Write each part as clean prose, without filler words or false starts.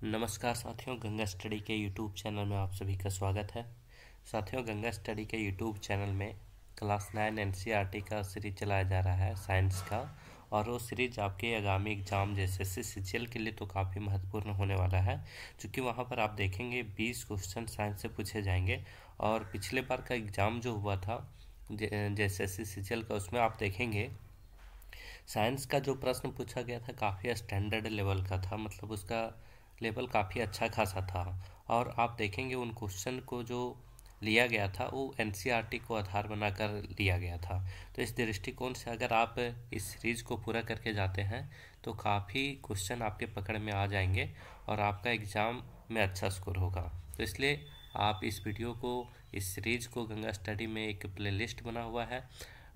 नमस्कार साथियों, गंगा स्टडी के यूट्यूब चैनल में आप सभी का स्वागत है। साथियों, गंगा स्टडी के यूट्यूब चैनल में क्लास 9 एनसीईआरटी का सीरीज चलाया जा रहा है साइंस का, और वो सीरीज आपके आगामी एग्जाम जैसे सीजीएल के लिए तो काफ़ी महत्वपूर्ण होने वाला है, क्योंकि वहाँ पर आप देखेंगे 20 क्वेश्चन साइंस से पूछे जाएंगे। और पिछले बार का एग्ज़ाम जो हुआ था जैसे सीजीएल का, उसमें आप देखेंगे साइंस का जो प्रश्न पूछा गया था काफ़ी स्टैंडर्ड लेवल का था, मतलब उसका लेवल काफ़ी अच्छा खासा था। और आप देखेंगे उन क्वेश्चन को जो लिया गया था वो एनसीईआरटी को आधार बनाकर लिया गया था। तो इस दृष्टिकोण से अगर आप इस सीरीज़ को पूरा करके जाते हैं तो काफ़ी क्वेश्चन आपके पकड़ में आ जाएंगे और आपका एग्ज़ाम में अच्छा स्कोर होगा। तो इसलिए आप इस वीडियो को, इस सीरीज़ को, गंगा स्टडी में एक प्लेलिस्ट बना हुआ है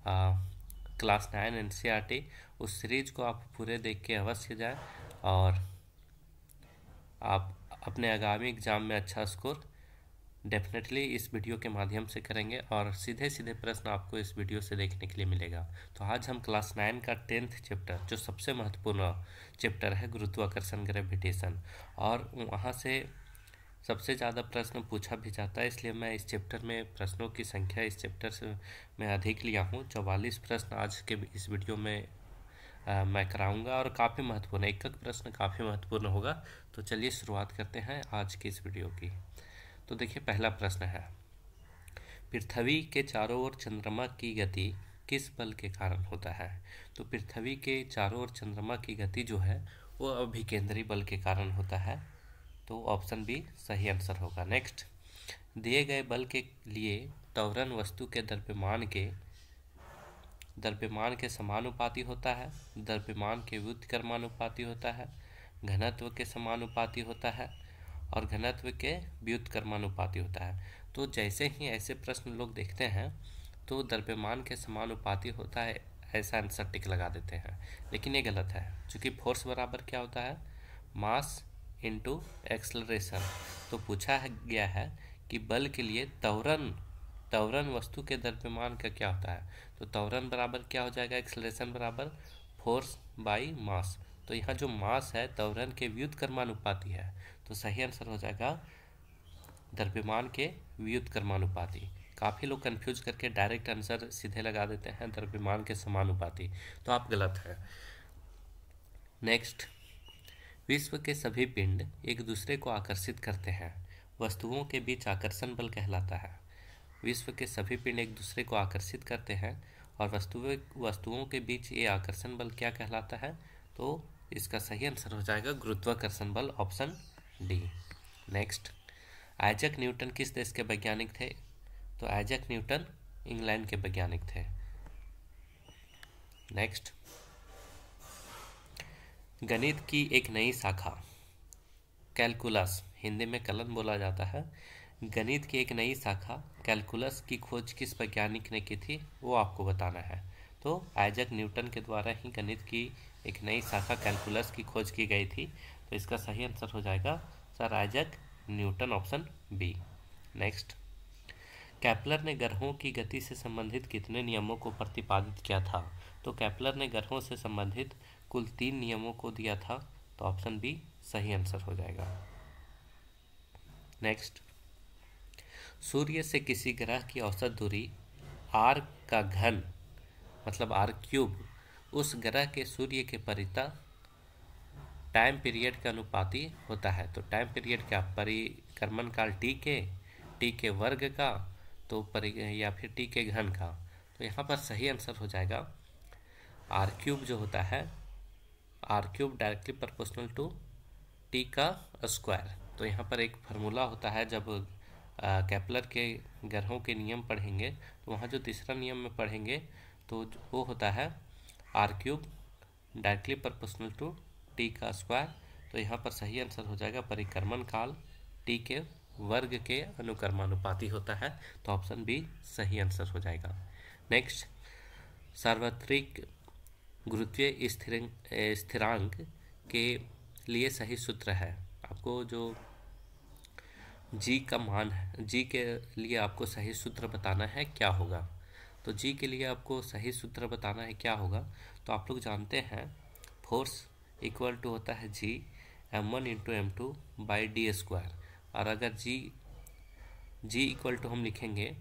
क्लास 9 एनसीईआरटी, उस सीरीज़ को आप पूरे देख के अवश्य जाएं और आप अपने आगामी एग्ज़ाम में अच्छा स्कोर डेफिनेटली इस वीडियो के माध्यम से करेंगे और सीधे सीधे प्रश्न आपको इस वीडियो से देखने के लिए मिलेगा। तो आज हम क्लास 9 का 10th चैप्टर, जो सबसे महत्वपूर्ण चैप्टर है, गुरुत्वाकर्षण, ग्रेविटेशन, और वहाँ से सबसे ज़्यादा प्रश्न पूछा भी जाता है, इसलिए मैं इस चैप्टर में प्रश्नों की संख्या इस चैप्टर से मैं अधिक लिया हूँ। 44 प्रश्न आज के इस वीडियो में मैं कराऊंगा और काफ़ी महत्वपूर्ण, एक एक प्रश्न काफ़ी महत्वपूर्ण होगा। तो चलिए शुरुआत करते हैं आज की इस वीडियो की। तो देखिए, पहला प्रश्न है, पृथ्वी के चारों ओर चंद्रमा की गति किस बल के कारण होता है? तो पृथ्वी के चारों ओर चंद्रमा की गति जो है वो अभिकेंद्री बल के कारण होता है। तो ऑप्शन बी सही आंसर होगा। नेक्स्ट, दिए गए बल के लिए त्वरण वस्तु के द्रव्यमान के समानुपाती होता है, द्रव्यमान के व्युत्क्रमानुपाती होता है, घनत्व के समानुपाती होता है और घनत्व के व्युत्क्रमानुपाती होता है। तो जैसे ही ऐसे प्रश्न लोग देखते हैं तो द्रव्यमान के समानुपाती होता है, ऐसा आंसर टिक लगा देते हैं, लेकिन ये गलत है, क्योंकि फोर्स बराबर क्या होता है? Mass into acceleration. तो पूछा गया है कि बल के लिए त्वरण वस्तु के द्रव्यमान का क्या होता है? तो त्वरण बराबर क्या हो जाएगा? एक्सलरेशन बराबर फोर्स बाई मास। तो यहाँ जो मास है त्वरण के व्युत्क्रमानुपाती है, तो सही आंसर हो जाएगा द्रव्यमान के व्युत्क्रमानुपाती। काफ़ी लोग कंफ्यूज करके डायरेक्ट आंसर सीधे लगा देते हैं द्रव्यमान के समानुपाती, तो आप गलत हैं। नेक्स्ट, विश्व के सभी पिंड एक दूसरे को आकर्षित करते हैं, वस्तुओं के बीच आकर्षण बल कहलाता है। विश्व के सभी पिंड एक दूसरे को आकर्षित करते हैं और वस्तुओं के बीच ये आकर्षण बल क्या कहलाता है? तो इसका सही आंसर हो जाएगा गुरुत्वाकर्षण बल, option D. Next, Isaac Newton किस देश के वैज्ञानिक थे? तो आइजैक न्यूटन इंग्लैंड के वैज्ञानिक थे। नेक्स्ट, गणित की एक नई शाखा, कैलकुलस, हिंदी में कलन बोला जाता है, गणित की एक नई शाखा कैलकुलस की खोज किस वैज्ञानिक ने की थी? वो आपको बताना है। तो आइजैक न्यूटन के द्वारा ही गणित की एक नई शाखा कैलकुलस की खोज की गई थी। तो इसका सही आंसर हो जाएगा sir Isaac Newton, option B. Next, Kepler ने ग्रहों की गति से संबंधित कितने नियमों को प्रतिपादित किया था? तो केपलर ने ग्रहों से संबंधित कुल 3 नियमों को दिया था। तो ऑप्शन बी सही आंसर हो जाएगा। नेक्स्ट, सूर्य से किसी ग्रह की औसत दूरी r का घन, मतलब r क्यूब, उस ग्रह के सूर्य के परितः टाइम पीरियड के अनुपाती होता है। तो टाइम पीरियड क्या? परिक्रमण काल टी के वर्ग का, तो या फिर टी के घन का। तो यहाँ पर सही आंसर हो जाएगा आर क्यूब जो होता है, R cube directly proportional to T का स्क्वायर। तो यहाँ पर एक फार्मूला होता है, जब केपलर के ग्रहों के नियम पढ़ेंगे तो वहाँ जो तीसरा नियम में पढ़ेंगे तो वो होता है R cube directly proportional to T का स्क्वायर। तो यहाँ पर सही आंसर हो जाएगा परिक्रमण काल टी के वर्ग के अनुक्रमानुपाती होता है। तो ऑप्शन बी सही आंसर हो जाएगा। नेक्स्ट, सार्वत्रिक गुरुत्वीय स्थिरांक के लिए सही सूत्र है। आपको जो जी का मान है, जी के लिए आपको सही सूत्र बताना है क्या होगा? तो जी के लिए आपको सही सूत्र बताना है क्या होगा? तो आप लोग जानते हैं फोर्स इक्वल टू होता है जी m1 into m2 by D square. और अगर g इक्वल टू हम लिखेंगे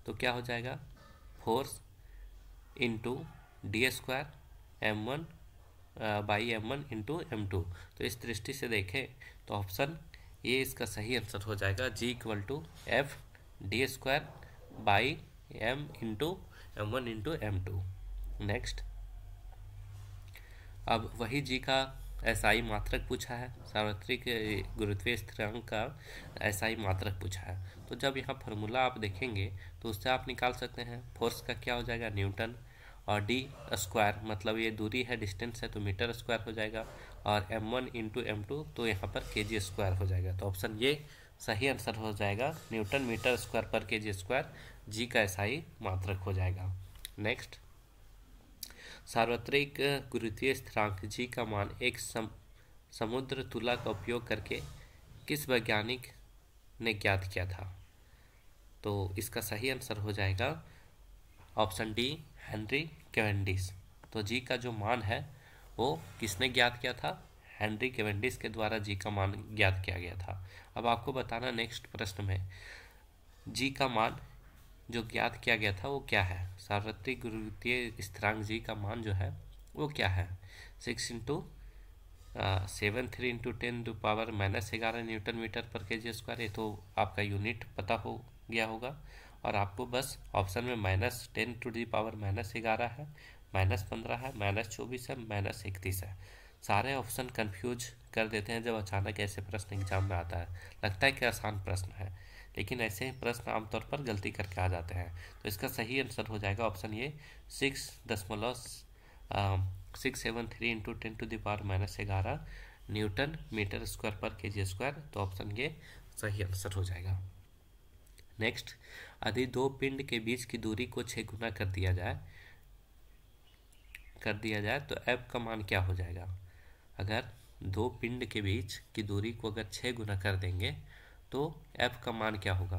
तो क्या हो जाएगा, force into D square m1 by m1 into m2। तो इस दृष्टि से देखें तो ऑप्शन ये इसका सही आंसर हो जाएगा, g equal to F D square by m into m1 into m2। Next, अब वही g का एसआई मात्रक पूछा है, सार्वत्रिक गुरुत्वीय स्थिरांक का एसआई मात्रक पूछा है। तो जब यहाँ फार्मूला आप देखेंगे तो उससे आप निकाल सकते हैं फोर्स का क्या हो जाएगा, न्यूटन, और डी स्क्वायर मतलब ये दूरी है, डिस्टेंस है, तो मीटर स्क्वायर हो जाएगा, और m1 इंटू m2 तो यहाँ पर kg स्क्वायर हो जाएगा। तो ऑप्शन ये सही आंसर हो जाएगा, न्यूटन मीटर स्क्वायर पर kg स्क्वायर जी का एसआई मात्रक हो जाएगा। नेक्स्ट, सार्वत्रिक गुरुत्वीय स्थिरांक जी का मान एक समुद्र तुला का उपयोग करके किस वैज्ञानिक ने ज्ञात किया था। तो इसका सही आंसर हो जाएगा ऑप्शन डी, हेनरी कैवेंडिश। तो जी का जो मान है वो किसने ज्ञात किया था, हेनरी कैवेंडिश के द्वारा जी का मान ज्ञात किया गया था। अब आपको बताना नेक्स्ट प्रश्न में जी का मान जो ज्ञात किया गया था वो क्या है। सार्वत्रिक गुरुत्वीय स्थिरांक जी का मान जो है वो क्या है, 6 इंटू 7 3 इंटू 10⁻⁻11 न्यूटन मीटर पर kg स्क्वायर। ये तो आपका यूनिट पता हो गया होगा, और आपको बस ऑप्शन में -10⁻⁻11 है, -15 है, -24 है, -31 है। सारे ऑप्शन कंफ्यूज कर देते हैं जब अचानक ऐसे प्रश्न एग्जाम में आता है, लगता है कि आसान प्रश्न है, लेकिन ऐसे ही प्रश्न आमतौर पर गलती करके आ जाते हैं। तो इसका सही आंसर हो जाएगा ऑप्शन ये 6.673 इंटू 10⁻⁻11 न्यूटन मीटर स्क्वायर पर kg स्क्वायर। तो ऑप्शन ये सही आंसर हो जाएगा। नेक्स्ट, यदि दो पिंड के बीच की दूरी को 6 गुना कर दिया जाए तो f का मान क्या हो जाएगा। अगर दो पिंड के बीच की दूरी को अगर 6 गुना कर देंगे तो f का मान क्या होगा।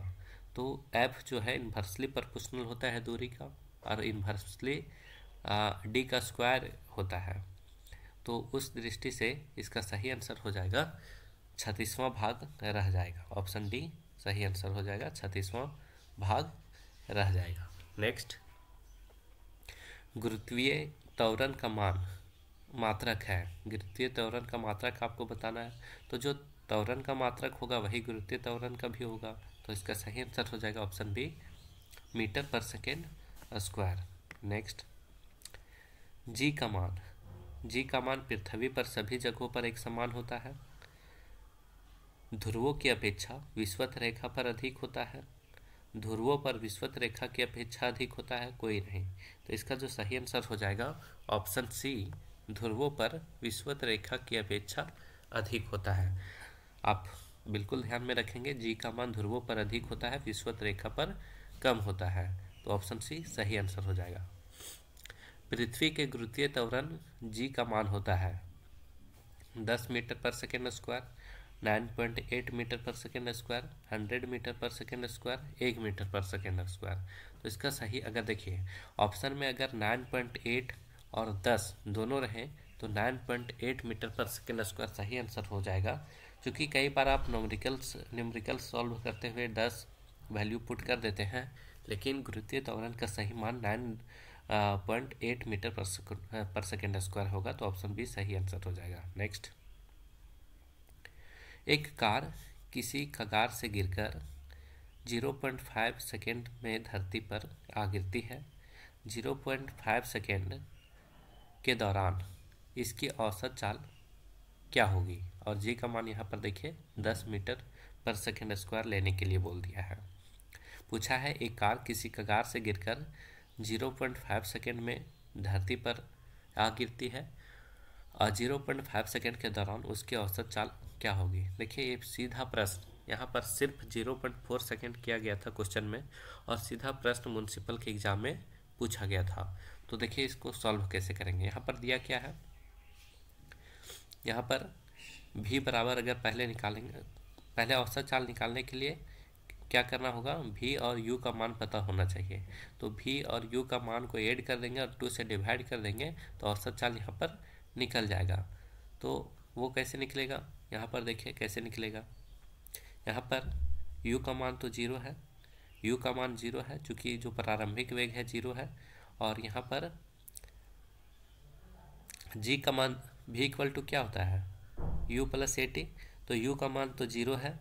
तो f जो है इन्वर्सली प्रोपोर्शनल होता है दूरी का, और इन्वर्सली d का स्क्वायर होता है। तो उस दृष्टि से इसका सही आंसर हो जाएगा 36वां भाग रह जाएगा। ऑप्शन डी सही आंसर हो जाएगा, 36वां भाग रह जाएगा। नेक्स्ट, गुरुत्वीय त्वरण का मान मात्रक है, गुरुत्वीय त्वरण का मात्रक आपको बताना है। तो जो त्वरण का मात्रक होगा वही गुरुत्वीय त्वरण का भी होगा। तो इसका सही आंसर हो जाएगा ऑप्शन बी, मीटर पर सेकेंड स्क्वायर। नेक्स्ट, जी का मान पृथ्वी पर सभी जगहों पर एक समान होता है, ध्रुवों की अपेक्षा विषुवत रेखा पर अधिक होता है, ध्रुवों पर विषुवत रेखा की अपेक्षा अधिक होता है, कोई नहीं। तो इसका जो सही आंसर हो जाएगा ऑप्शन सी, ध्रुवों पर विषुवत रेखा की अपेक्षा अधिक होता है। आप बिल्कुल ध्यान में रखेंगे, जी का मान ध्रुवों पर अधिक होता है, विषुवत रेखा पर कम होता है। तो ऑप्शन सी सही आंसर हो जाएगा। पृथ्वी के गुरुत्वीय त्वरण जी का मान होता है 10 मीटर पर सेकेंड स्क्वायर, 9.8 मीटर पर सेकेंड स्क्वायर, 100 मीटर पर सेकेंड स्क्वायर, 1 मीटर पर सेकेंड स्क्वायर। तो इसका सही अगर देखिए ऑप्शन में अगर 9.8 और 10 दोनों रहें तो 9.8 मीटर पर सेकेंड स्क्वायर सही आंसर हो जाएगा। क्योंकि कई बार आप न्यूमेरिकल सॉल्व करते हुए 10 वैल्यू पुट कर देते हैं, लेकिन गुरुत्वीय त्वरण का सही मान 9.8 मीटर पर सेकेंड स्क्वायर होगा। तो ऑप्शन बी सही आंसर हो जाएगा। नेक्स्ट, एक कार किसी कगार से गिरकर 0.5 सेकेंड में धरती पर आ गिरती है। 0.5 सेकेंड के दौरान इसकी औसत चाल क्या होगी। और जी का मान यहाँ पर देखिए 10 मीटर पर सेकेंड स्क्वायर लेने के लिए बोल दिया है। पूछा है एक कार किसी कगार से गिरकर 0.5 सेकेंड में धरती पर आ गिरती है और 0.5 सेकेंड के दौरान उसकी औसत चाल क्या होगी। देखिए ये सीधा प्रश्न, यहाँ पर सिर्फ 0.4 सेकेंड किया गया था क्वेश्चन में, और सीधा प्रश्न म्युनिसिपल के एग्जाम में पूछा गया था। तो देखिए इसको सॉल्व कैसे करेंगे। यहाँ पर दिया क्या है, यहाँ पर भी बराबर अगर पहले औसत चाल निकालने के लिए क्या करना होगा, भी और यू का मान पता होना चाहिए। तो भी और यू का मान को ऐड कर देंगे और 2 से डिवाइड कर देंगे तो औसत चाल यहाँ पर निकल जाएगा। तो वो कैसे निकलेगा, यहाँ पर देखिए कैसे निकलेगा। यहाँ पर u का मान तो 0 है, u का मान 0 है चूँकि जो प्रारंभिक वेग है 0 है, और यहाँ पर g का मान v इक्वल टू क्या होता है, u प्लस AT, तो u का मान तो 0 है,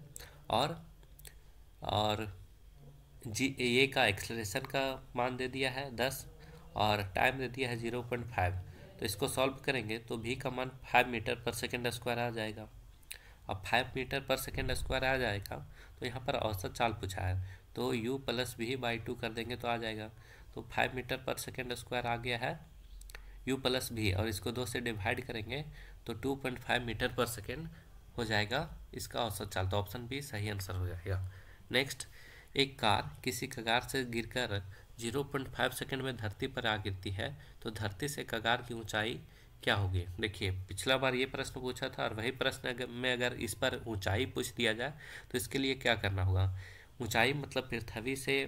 और जी ए का एक्सलेरेशन का मान दे दिया है 10 और टाइम दे दिया है 0.5। तो इसको सॉल्व करेंगे तो v का मान 5 मीटर पर सेकेंड स्क्वायर आ जाएगा। अब 5 मीटर पर सेकेंड स्क्वायर आ जाएगा तो यहाँ पर औसत चाल पूछा है, तो u प्लस वी बाई 2 कर देंगे तो आ जाएगा। तो 5 मीटर पर सेकेंड स्क्वायर आ गया है u प्लस वी, और इसको 2 से डिवाइड करेंगे तो 2.5 मीटर पर सेकेंड हो जाएगा इसका औसत चाल। तो ऑप्शन बी सही आंसर हो जाएगा। नेक्स्ट, एक कार किसी कगार से गिरकर 0.5 सेकंड में धरती पर आ गिरती है तो धरती से कगार की ऊंचाई क्या होगी। देखिए पिछला बार ये प्रश्न पूछा था और वही प्रश्न में अगर इस पर ऊंचाई पूछ दिया जाए तो इसके लिए क्या करना होगा। ऊंचाई मतलब पृथ्वी से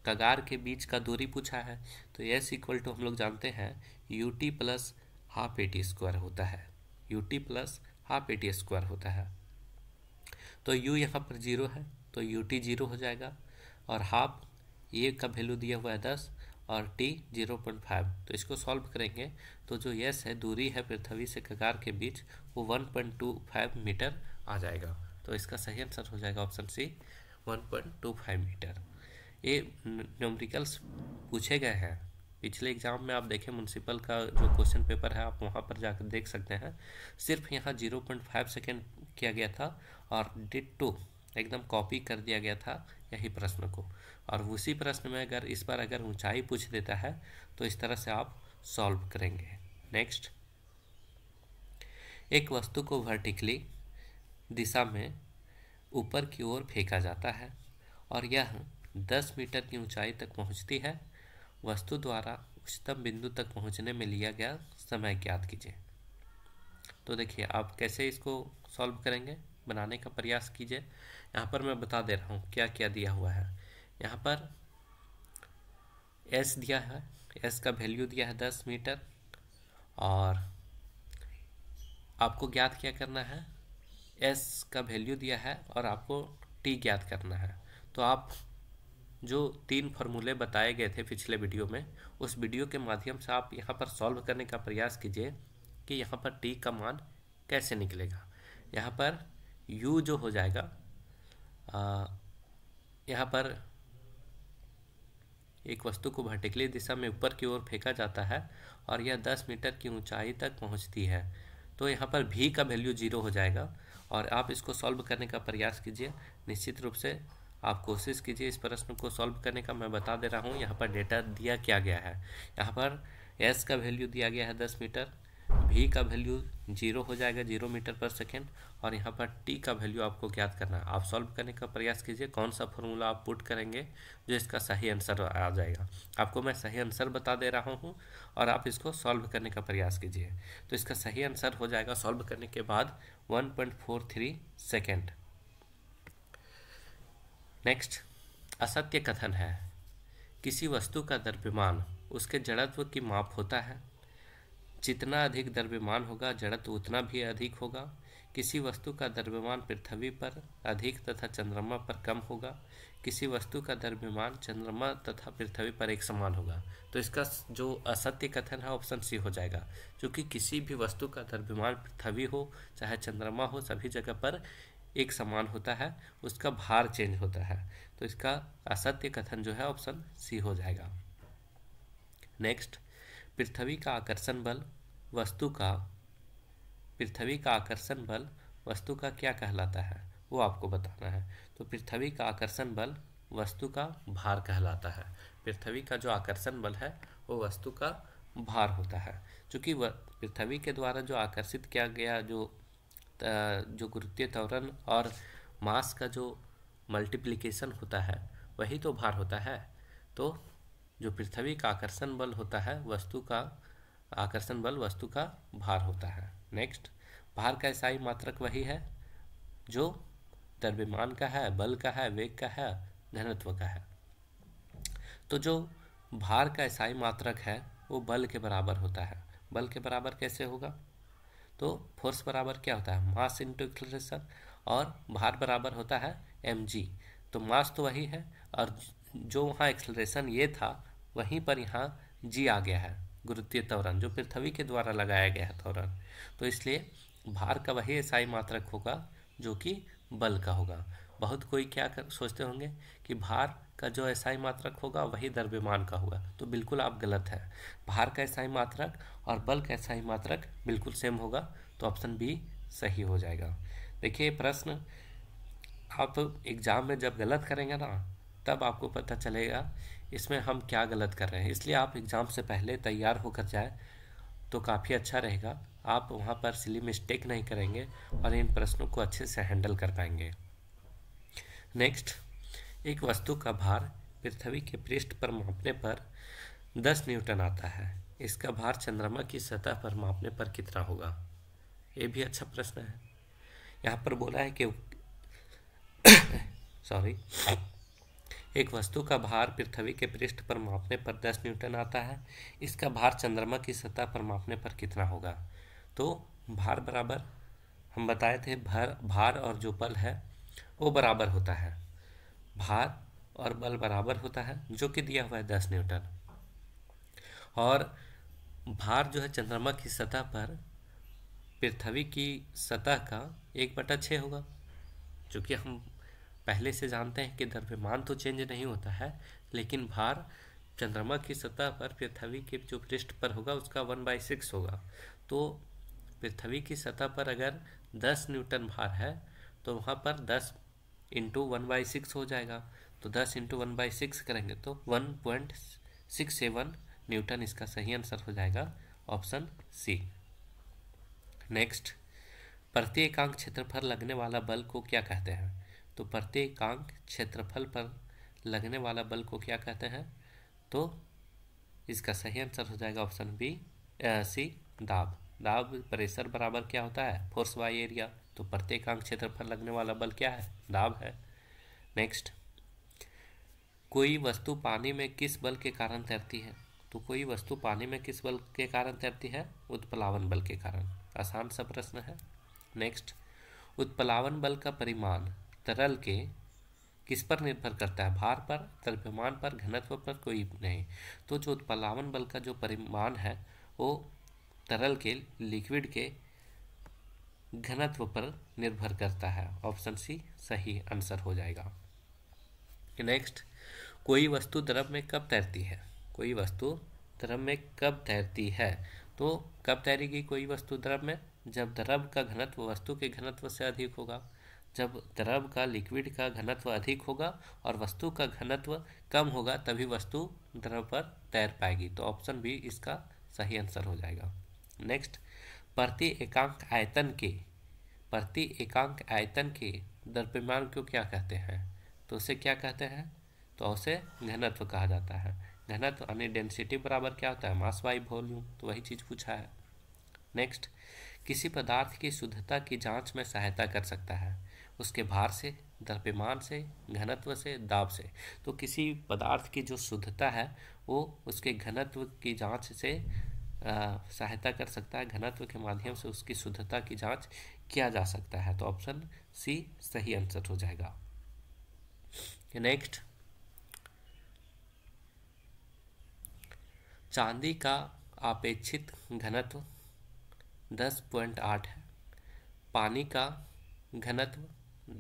कगार के बीच का दूरी पूछा है, तो एस इक्वल टू हम लोग जानते हैं UT plus half eighty square होता है, UT plus half eighty square होता है। तो u यहाँ पर 0 है तो ut 0 हो जाएगा, और हाफ ए का वैल्यू दिया हुआ है 10 और t 0.5। तो इसको सॉल्व करेंगे तो जो यस है दूरी है पृथ्वी से कगार के बीच वो 1.25 मीटर आ जाएगा। तो इसका सही आंसर हो जाएगा ऑप्शन सी 1.25 मीटर। ये न्यूमेरिकल्स पूछे गए हैं पिछले एग्जाम में, आप देखें म्यूनसिपल का जो क्वेश्चन पेपर है आप वहाँ पर जाकर देख सकते हैं। सिर्फ यहाँ 0.5 सेकेंड किया गया था और डिट्टो एकदम कॉपी कर दिया गया था यही प्रश्न को, और उसी प्रश्न में अगर इस बार अगर ऊंचाई पूछ देता है तो इस तरह से आप सॉल्व करेंगे। नेक्स्ट, एक वस्तु को वर्टिकली दिशा में ऊपर की ओर फेंका जाता है और यह 10 मीटर की ऊंचाई तक पहुंचती है। वस्तु द्वारा उच्चतम बिंदु तक पहुंचने में लिया गया समय ज्ञात कीजिए। तो देखिए आप कैसे इसको सॉल्व करेंगे, बनाने का प्रयास कीजिए। यहाँ पर मैं बता दे रहा हूँ क्या क्या दिया हुआ है। यहाँ पर s दिया है, s का वैल्यू दिया है 10 मीटर, और आपको ज्ञात क्या करना है, s का वैल्यू दिया है और आपको t ज्ञात करना है। तो आप जो 3 फार्मूले बताए गए थे पिछले वीडियो में, उस वीडियो के माध्यम से आप यहाँ पर सॉल्व करने का प्रयास कीजिए कि यहाँ पर t का मान कैसे निकलेगा। यहाँ पर u जो हो जाएगा, यहाँ पर एक वस्तु को वर्टिकली दिशा में ऊपर की ओर फेंका जाता है और यह 10 मीटर की ऊंचाई तक पहुंचती है, तो यहाँ पर v का वैल्यू 0 हो जाएगा। और आप इसको सॉल्व करने का प्रयास कीजिए, निश्चित रूप से आप कोशिश कीजिए इस प्रश्न को सॉल्व करने का। मैं बता दे रहा हूँ यहाँ पर डेटा दिया क्या गया है। यहाँ पर s का वैल्यू दिया गया है 10 मीटर, v का वैल्यू 0 हो जाएगा 0 मीटर पर सेकेंड, और यहाँ पर t का वैल्यू आपको ज्ञात करना है। आप सॉल्व करने का प्रयास कीजिए कौन सा फॉर्मूला आप पुट करेंगे जो इसका सही आंसर आ जाएगा। आपको मैं सही आंसर बता दे रहा हूँ और आप इसको सॉल्व करने का प्रयास कीजिए। तो इसका सही आंसर हो जाएगा सॉल्व करने के बाद 1.43 सेकेंड। नेक्स्ट, असत्य कथन है किसी वस्तु का द्रव्यमान उसके जड़त्व की माप होता है। जितना अधिक द्रव्यमान होगा जड़त्व उतना भी अधिक होगा। किसी वस्तु का द्रव्यमान पृथ्वी पर अधिक तथा चंद्रमा पर कम होगा। किसी वस्तु का द्रव्यमान चंद्रमा तथा पृथ्वी पर एक समान होगा। तो इसका जो असत्य कथन है ऑप्शन सी हो जाएगा, क्योंकि किसी भी वस्तु का द्रव्यमान पृथ्वी हो चाहे चंद्रमा हो सभी जगह पर एक समान होता है, उसका भार चेंज होता है। तो इसका असत्य कथन जो है ऑप्शन सी हो जाएगा। नेक्स्ट, पृथ्वी का आकर्षण बल वस्तु का क्या कहलाता है वो आपको बताना है। तो पृथ्वी का आकर्षण बल वस्तु का भार कहलाता है। पृथ्वी का जो आकर्षण बल है वो वस्तु का भार होता है, क्योंकि पृथ्वी के द्वारा जो आकर्षित किया गया जो गुरुत्वीय त्वरण और मास का जो मल्टीप्लिकेशन होता है वही तो भार होता है। तो जो पृथ्वी का आकर्षण बल होता है वस्तु का आकर्षण बल वस्तु का भार होता है। नेक्स्ट, भार का इकाई मात्रक वही है जो द्रव्यमान का है, बल का है, वेग का है, घनत्व का है। तो जो भार का इकाई मात्रक है वो बल के बराबर होता है। बल के बराबर कैसे होगा, तो फोर्स बराबर क्या होता है, मास इंटू एक्सेलरेशन, और भार बराबर होता है mg। तो मास तो वही है, और जो वहाँ एक्सेलरेशन ये था वहीं पर यहाँ g आ गया है, गुरुत्वीय त्वरण जो पृथ्वी के द्वारा लगाया गया है त्वरण। तो इसलिए भार का वही SI मात्रक होगा जो कि बल का होगा। बहुत कोई क्या सोचते होंगे कि भार का जो SI मात्रक होगा वही द्रव्यमान का होगा, तो बिल्कुल आप गलत है। भार का SI मात्रक और बल का SI मात्रक बिल्कुल सेम होगा, तो ऑप्शन बी सही हो जाएगा। देखिए प्रश्न आप एग्ज़ाम में जब गलत करेंगे ना, तब आपको पता चलेगा इसमें हम क्या गलत कर रहे हैं। इसलिए आप एग्ज़ाम से पहले तैयार होकर जाए तो काफ़ी अच्छा रहेगा। आप वहाँ पर सिली मिस्टेक नहीं करेंगे और इन प्रश्नों को अच्छे से हैंडल कर पाएंगे। नेक्स्ट, एक वस्तु का भार पृथ्वी के पृष्ठ पर मापने पर 10 न्यूटन आता है, इसका भार चंद्रमा की सतह पर मापने पर कितना होगा। ये भी अच्छा प्रश्न है। यहाँ पर बोला है कि सॉरी, एक वस्तु का भार पृथ्वी के पृष्ठ पर मापने पर 10 न्यूटन आता है, इसका भार चंद्रमा की सतह पर मापने पर कितना होगा। तो भार बराबर हम बताए थे, भार और जो बल है वो बराबर होता है, भार और बल बराबर होता है, जो कि दिया हुआ है 10 न्यूटन। और भार जो है चंद्रमा की सतह पर पृथ्वी की सतह का 1/6 होगा, जो कि हम पहले से जानते हैं कि द्रव्यमान तो चेंज नहीं होता है, लेकिन भार चंद्रमा की सतह पर पृथ्वी के जो पृष्ठ पर होगा उसका 1/6 होगा। तो पृथ्वी की सतह पर अगर 10 न्यूटन भार है तो वहाँ पर 10 इंटू 1/6 हो जाएगा। तो 10 इंटू 1/6 करेंगे तो 1.67 न्यूटन इसका सही आंसर हो जाएगा, ऑप्शन सी। नेक्स्ट, प्रति एकांक क्षेत्रफल लगने वाला बल को क्या कहते हैं। तो प्रति एकांक क्षेत्रफल पर लगने वाला बल को क्या कहते हैं, तो इसका सही आंसर हो जाएगा ऑप्शन बी सी, दाब। दाब प्रेशर बराबर क्या होता है, फोर्स बाय एरिया। तो प्रति एकांक क्षेत्रफल लगने वाला बल क्या है, दाब है। नेक्स्ट, कोई वस्तु पानी में किस बल के कारण तैरती है। तो कोई वस्तु पानी में किस बल के कारण तैरती है, उत्प्लावन बल के कारण। आसान सा प्रश्न है। नेक्स्ट, उत्प्लावन बल का परिमाण तरल के किस पर निर्भर करता है, भार पर, द्रव्यमान पर, घनत्व पर, कोई नहीं। तो जो उत्प्लावन बल का जो परिमाण है वो तरल के, लिक्विड के घनत्व पर निर्भर करता है, ऑप्शन सी सही आंसर हो जाएगा। नेक्स्ट, कोई वस्तु द्रव में कब तैरती है। कोई वस्तु द्रव में कब तैरती है, तो कब तैरेगी कोई वस्तु द्रव में, जब द्रव का घनत्व वस्तु के घनत्व से अधिक होगा। जब द्रव का, लिक्विड का घनत्व अधिक होगा और वस्तु का घनत्व कम होगा, तभी वस्तु द्रव पर तैर पाएगी। तो ऑप्शन बी इसका सही आंसर हो जाएगा। नेक्स्ट, प्रति एकांक आयतन के द्रव्यमान को क्या कहते हैं। तो उसे क्या कहते हैं, तो उसे घनत्व कहा जाता है। घनत्व यानी डेंसिटी बराबर क्या होता है, मास बाई वॉल्यूम। तो वही चीज़ पूछा है। नेक्स्ट, किसी पदार्थ की शुद्धता की जांच में सहायता कर सकता है, उसके भार से, द्रव्यमान से, घनत्व से, दाब से। तो किसी पदार्थ की जो शुद्धता है वो उसके घनत्व की जांच से सहायता कर सकता है, घनत्व के माध्यम से उसकी शुद्धता की जांच किया जा सकता है। तो ऑप्शन सी सही आंसर हो जाएगा। नेक्स्ट, चांदी का आपेक्षिक घनत्व 10.8 है, पानी का घनत्व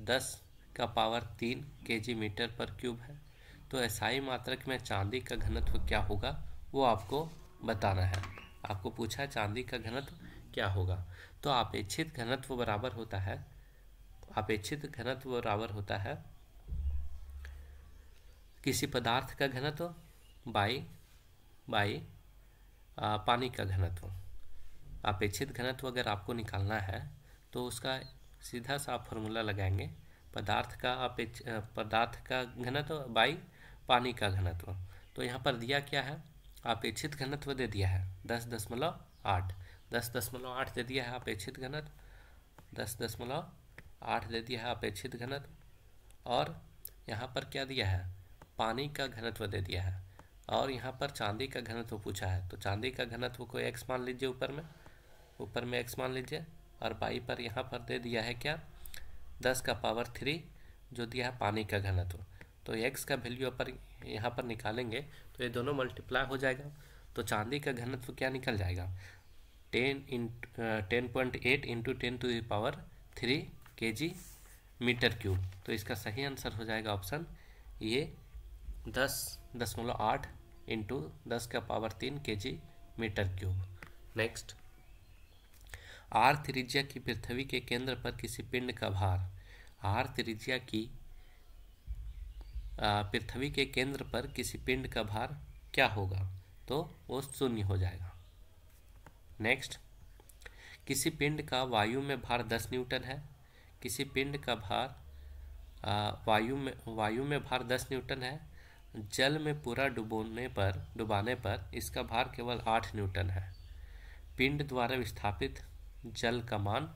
10⁻³ kg मीटर पर क्यूब है। तो एसआई मात्रक में चांदी का घनत्व क्या होगा वो आपको बताना है। आपको पूछा है चांदी का घनत्व क्या होगा। तो आपेक्षित घनत्व बराबर होता है किसी पदार्थ का घनत्व बाई पानी का घनत्व। अपेक्षित घनत्व अगर आपको निकालना है तो उसका सीधा सा आप फॉर्मूला लगाएंगे, पदार्थ का घनत्व बाई पानी का घनत्व। तो यहाँ पर दिया क्या है, अपेक्षित घनत्व दे दिया है 10.8 दे दिया है अपेक्षित घनत्व, 10.8 दे दिया है अपेक्षित घनत्व। और यहाँ पर क्या दिया है, पानी का घनत्व दे दिया है। और यहाँ पर चांदी का घनत्व पूछा है, तो चांदी का घनत्व को x मान लीजिए ऊपर में, ऊपर में x मान लीजिए, और y पर यहाँ पर दे दिया है क्या, 10 का पावर 3 जो दिया है पानी का घनत्व। तो x का वैल्यू पर यहाँ पर निकालेंगे तो ये दोनों मल्टीप्लाई हो जाएगा। तो चांदी का घनत्व क्या निकल जाएगा, 10.8 इंटू 10⁻³ kg मीटर क्यूब। तो इसका सही आंसर हो जाएगा ऑप्शन ये 10.8 into 10⁻³ kg metre cube. Next, r त्रिज्या की पृथ्वी के केंद्र पर किसी पिंड का भार, r त्रिज्या की पृथ्वी के केंद्र पर किसी पिंड का भार क्या होगा, तो वो 0 हो जाएगा। नेक्स्ट, किसी पिंड का वायु में भार 10 न्यूटन है, किसी पिंड का भार वायु में भार 10 न्यूटन है, जल में पूरा डुबाने पर इसका भार केवल 8 न्यूटन है। पिंड द्वारा विस्थापित जल का मान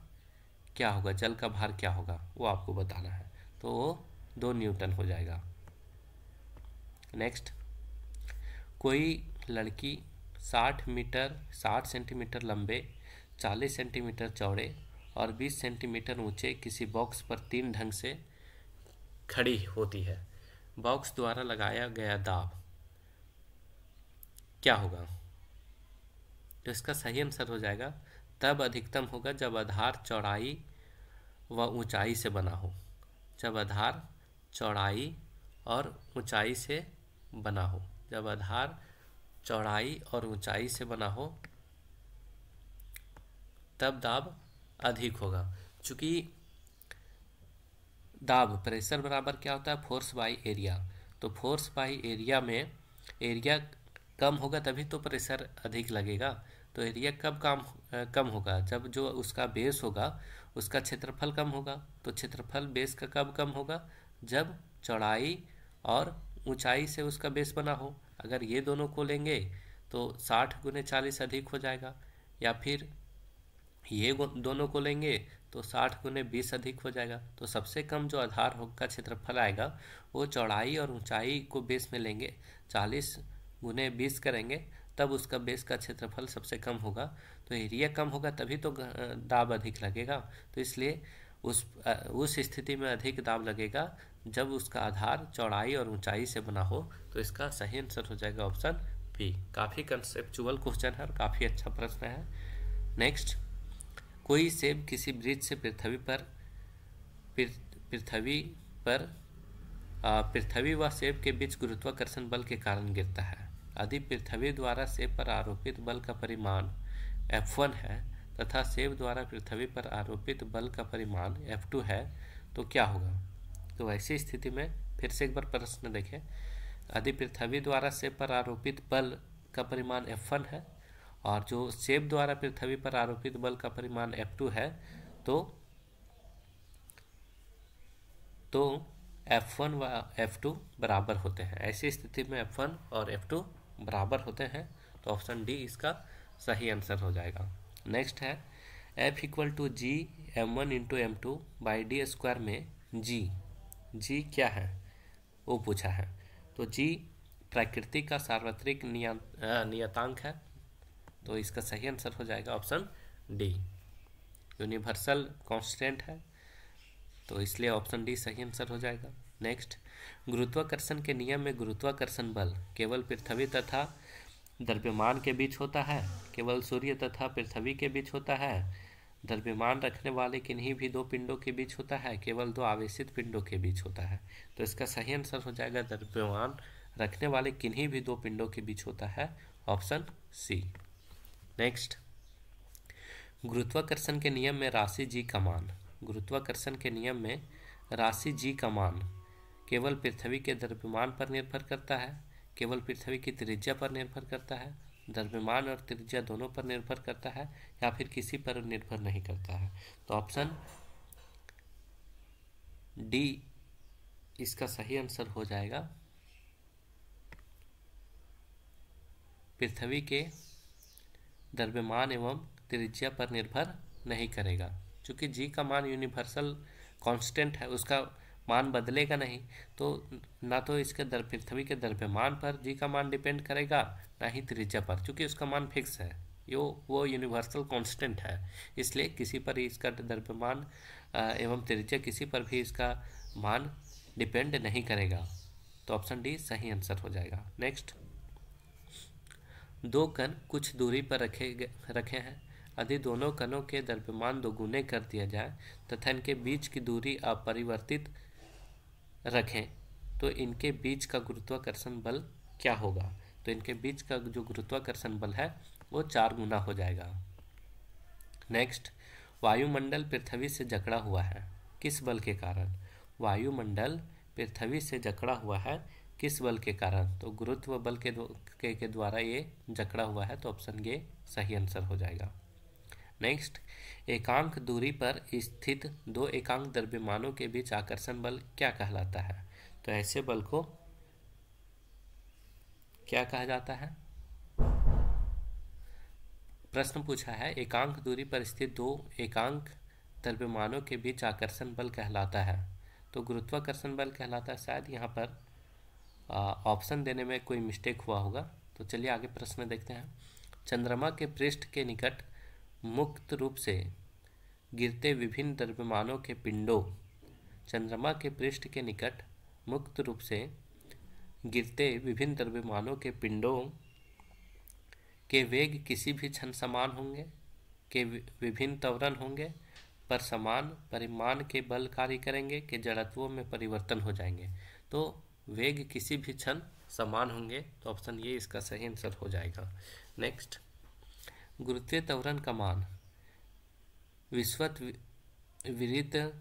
क्या होगा, जल का भार क्या होगा वो आपको बताना है, तो वो 2 न्यूटन हो जाएगा। नेक्स्ट, कोई लड़की 60 सेंटीमीटर लंबे, 40 सेंटीमीटर चौड़े और 20 सेंटीमीटर ऊंचे किसी बॉक्स पर 3 ढंग से खड़ी होती है। बॉक्स द्वारा लगाया गया दाब क्या होगा, तो इसका सही आंसर हो जाएगा तब अधिकतम होगा जब आधार चौड़ाई व ऊंचाई से बना हो, जब आधार चौड़ाई और ऊंचाई से बना हो, जब आधार चौड़ाई और ऊंचाई से बना हो तब दाब अधिक होगा। चूंकि दाब प्रेशर बराबर क्या होता है, फोर्स बाई एरिया, तो फोर्स बाई एरिया में एरिया कम होगा तभी तो प्रेशर अधिक लगेगा। तो एरिया कब कम होगा, जब जो उसका बेस होगा उसका क्षेत्रफल कम होगा। तो क्षेत्रफल बेस का कब कम होगा, जब चौड़ाई और ऊंचाई से उसका बेस बना हो। अगर ये दोनों को लेंगे तो 60 × 40 अधिक हो जाएगा, या फिर ये दोनों को लेंगे तो 60 × 20 अधिक हो जाएगा। तो सबसे कम जो आधार का क्षेत्रफल आएगा वो चौड़ाई और ऊंचाई को बेस में लेंगे, 40 × 20 करेंगे तब उसका बेस का क्षेत्रफल सबसे कम होगा। तो एरिया कम होगा तभी तो दाब अधिक लगेगा। तो इसलिए उस स्थिति में अधिक दाब लगेगा जब उसका आधार चौड़ाई और ऊंचाई से बना हो। तो इसका सही आंसर हो जाएगा ऑप्शन बी। काफ़ी कंसेप्चुअल क्वेश्चन है और काफ़ी अच्छा प्रश्न है। नेक्स्ट, कोई सेब किसी ब्रिज से पृथ्वी व सेब के बीच गुरुत्वाकर्षण बल के कारण गिरता है। यदि पृथ्वी द्वारा सेब पर आरोपित बल का परिमाण F1 है तथा सेब द्वारा पृथ्वी पर आरोपित बल का परिमाण F2 है तो क्या होगा। तो ऐसी स्थिति में फिर से एक बार प्रश्न देखें। यदि पृथ्वी द्वारा सेब पर आरोपित बल का परिमाण F1 है और जो सेब द्वारा पृथ्वी पर आरोपित बल का परिमाण F2 है तो F1 व F2 बराबर होते हैं। ऐसी स्थिति में F1 और F2 बराबर होते हैं, तो ऑप्शन डी इसका सही आंसर हो जाएगा। नेक्स्ट है F = G m1 × m2 by d² में G क्या है वो पूछा है। तो G प्रकृति का सार्वत्रिक नियतांक है, तो इसका सही आंसर हो जाएगा ऑप्शन डी। यूनिवर्सल कांस्टेंट है, तो इसलिए ऑप्शन डी सही आंसर हो जाएगा। नेक्स्ट, गुरुत्वाकर्षण के नियम में गुरुत्वाकर्षण बल केवल पृथ्वी तथा द्रव्यमान के बीच होता है, केवल सूर्य तथा पृथ्वी के बीच होता है, द्रव्यमान रखने वाले किन्हीं भी 2 पिंडों के बीच होता है, केवल 2 आवेशित पिंडों के बीच होता है। तो इसका सही आंसर हो जाएगा द्रव्यमान रखने वाले किन्हीं भी 2 पिंडों के बीच होता है, ऑप्शन सी। नेक्स्ट, गुरुत्वाकर्षण के नियम में राशि जी का मान, गुरुत्वाकर्षण के नियम में राशि जी का मान केवल पृथ्वी के द्रव्यमान पर निर्भर करता है, केवल पृथ्वी की त्रिज्या पर निर्भर करता है, द्रव्यमान और त्रिज्या दोनों पर निर्भर करता है, या फिर किसी पर निर्भर नहीं करता है। तो ऑप्शन डी इसका सही आंसर हो जाएगा, पृथ्वी के द्रव्यमान एवं त्रिज्या पर निर्भर नहीं करेगा। चूंकि जी का मान यूनिवर्सल कांस्टेंट है, उसका मान बदलेगा नहीं, तो ना तो इसके पृथ्वी के द्रव्यमान पर जी का मान डिपेंड करेगा, ना ही त्रिज्या पर, चूंकि उसका मान फिक्स है, वो यूनिवर्सल कांस्टेंट है, इसलिए किसी पर इसका द्रव्यमान एवं त्रिज्या किसी पर भी इसका मान डिपेंड नहीं करेगा। तो ऑप्शन डी सही आंसर हो जाएगा। नेक्स्ट, दो कण कुछ दूरी पर रखे हैं। यदि दोनों कणों के द्रव्यमान दोगुने कर दिया जाए तथा इनके बीच की दूरी अपरिवर्तित रखें तो इनके बीच का गुरुत्वाकर्षण बल क्या होगा? तो इनके बीच का जो गुरुत्वाकर्षण बल है वो 4 गुना हो जाएगा। नेक्स्ट, वायुमंडल पृथ्वी से जकड़ा हुआ है, किस बल के कारण? वायुमंडल पृथ्वी से जकड़ा हुआ है, किस बल के कारण? तो गुरुत्व बल के द्वारा ये जकड़ा हुआ है, तो ऑप्शन ए सही आंसर हो जाएगा। नेक्स्ट, एकांक दूरी पर स्थित दो एकांक द्रव्यमानों के बीच आकर्षण बल क्या कहलाता है? तो ऐसे बल को क्या कहा जाता है? प्रश्न पूछा है, एकांक दूरी पर स्थित दो एकांक द्रव्यमानों के बीच आकर्षण बल कहलाता है, तो गुरुत्वाकर्षण बल कहलाता है। शायद यहाँ पर ऑप्शन देने में कोई मिस्टेक हुआ होगा। तो चलिए आगे प्रश्न देखते हैं। चंद्रमा के पृष्ठ के निकट मुक्त रूप से गिरते विभिन्न द्रव्यमानों के पिंडों, चंद्रमा के पृष्ठ के निकट मुक्त रूप से गिरते विभिन्न द्रव्यमानों के पिंडों के वेग किसी भी क्षण समान होंगे, के विभिन्न त्वरण होंगे, पर समान परिमाण के बल कार्य करेंगे, कि जड़त्वों में परिवर्तन हो जाएंगे। तो वेग किसी भी क्षण समान होंगे, तो ऑप्शन ये इसका सही आंसर हो जाएगा। नेक्स्ट, गुरुत्वीय त्वरण का मान विषुवत विरुद्ध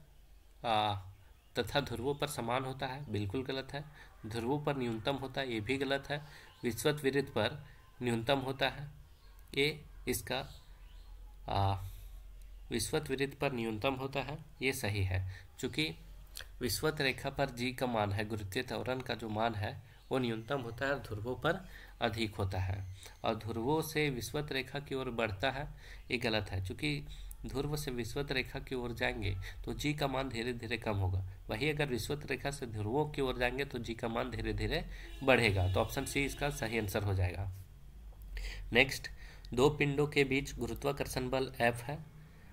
तथा ध्रुवों पर समान होता है, बिल्कुल गलत है। ध्रुवों पर न्यूनतम होता है, ये भी गलत है। विषुवत विरुद्ध पर न्यूनतम होता है, ये इसका विषुवत विरुद्ध पर न्यूनतम होता है, ये सही है। चूँकि विषुवत रेखा पर जी का मान है, गुरुत्वीय त्वरण का जो मान है वो न्यूनतम होता है और ध्रुवों पर अधिक होता है, और ध्रुवों से विषुवत रेखा की ओर बढ़ता है, ये गलत है। चूँकि ध्रुव से विषुवत रेखा की ओर जाएंगे तो जी का मान धीरे धीरे कम होगा, वही अगर विषुवत रेखा से ध्रुवों की ओर जाएंगे तो जी का मान धीरे धीरे बढ़ेगा। तो ऑप्शन सी इसका सही आंसर हो जाएगा। नेक्स्ट, दो पिंडों के बीच गुरुत्वाकर्षण बल F है।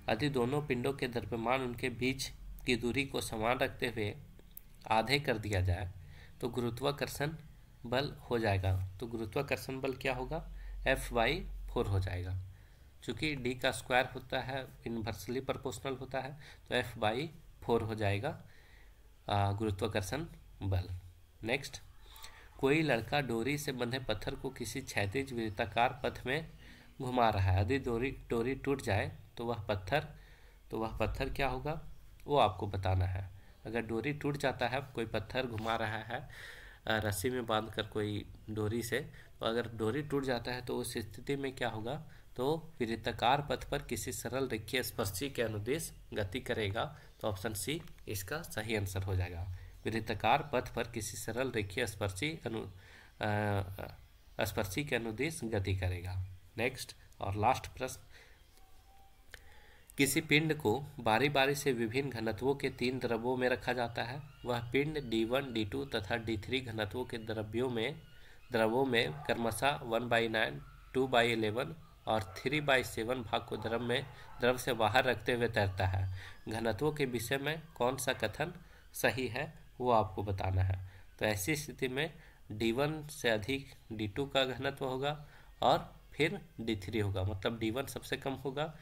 यदि दोनों पिंडों के द्रव्यमान उनके बीच की दूरी को समान रखते हुए आधे कर दिया जाए तो गुरुत्वाकर्षण बल हो जाएगा। तो गुरुत्वाकर्षण बल क्या होगा? F/4 हो जाएगा। चूँकि d का स्क्वायर होता है, इन्वर्सली प्रोपोर्शनल होता है, तो F/4 हो जाएगा गुरुत्वाकर्षण बल। नेक्स्ट, कोई लड़का डोरी से बंधे पत्थर को किसी क्षैतिज वृत्ताकार पथ में घुमा रहा है। यदि डोरी टूट जाए तो वह पत्थर क्या होगा वो आपको बताना है। अगर डोरी टूट जाता है, कोई पत्थर घुमा रहा है रस्सी में बांधकर कोई डोरी से, तो अगर डोरी टूट जाता है तो उस स्थिति में क्या होगा? तो वृत्ताकार पथ पर किसी सरल रेखीय स्पर्शी के अनुदिश गति करेगा। तो ऑप्शन सी इसका सही आंसर हो जाएगा। वृत्ताकार पथ पर किसी सरल रेखीय स्पर्शी के अनुदिश गति करेगा। नेक्स्ट और लास्ट प्रश्न, किसी पिंड को बारी बारी से विभिन्न घनत्वों के 3 द्रव्यों में रखा जाता है। वह पिंड D1, D2 तथा D3 घनत्वों के द्रवों में क्रमशः 1/9, 2/11 और 3/7 भाग को द्रव से बाहर रखते हुए तैरता है। घनत्वों के विषय में कौन सा कथन सही है वो आपको बताना है। तो ऐसी स्थिति में D1 से अधिक D2 का घनत्व होगा और फिर D3 होगा, मतलब D1 सबसे कम होगा,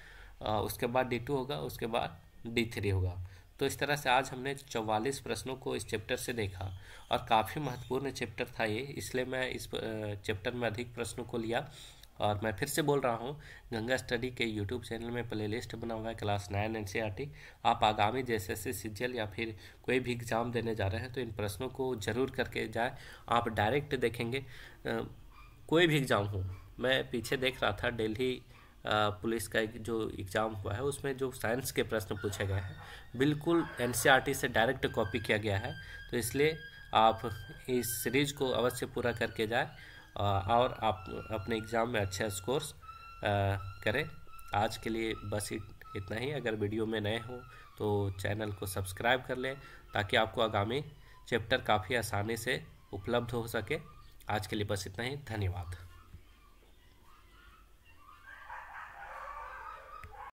उसके बाद D2 होगा, उसके बाद D3 होगा। तो इस तरह से आज हमने 44 प्रश्नों को इस चैप्टर से देखा और काफ़ी महत्वपूर्ण चैप्टर था ये, इसलिए मैं इस चैप्टर में अधिक प्रश्नों को लिया। और मैं फिर से बोल रहा हूँ, गंगा स्टडी के यूट्यूब चैनल में प्लेलिस्ट बना हुआ है क्लास 9 NCERT। आप आगामी JSSC CGL या फिर कोई भी एग्ज़ाम देने जा रहे हैं तो इन प्रश्नों को ज़रूर करके जाए। आप डायरेक्ट देखेंगे कोई भी एग्ज़ाम हो। मैं पीछे देख रहा था दिल्ली पुलिस का जो एग्ज़ाम हुआ है उसमें जो साइंस के प्रश्न पूछे गए हैं बिल्कुल NCERT से डायरेक्ट कॉपी किया गया है। तो इसलिए आप इस सीरीज़ को अवश्य पूरा करके जाए और आप अपने एग्ज़ाम में अच्छा स्कोर्स करें। आज के लिए बस इतना ही। अगर वीडियो में नए हो तो चैनल को सब्सक्राइब कर लें ताकि आपको आगामी चैप्टर काफ़ी आसानी से उपलब्ध हो सके। आज के लिए बस इतना ही। धन्यवाद।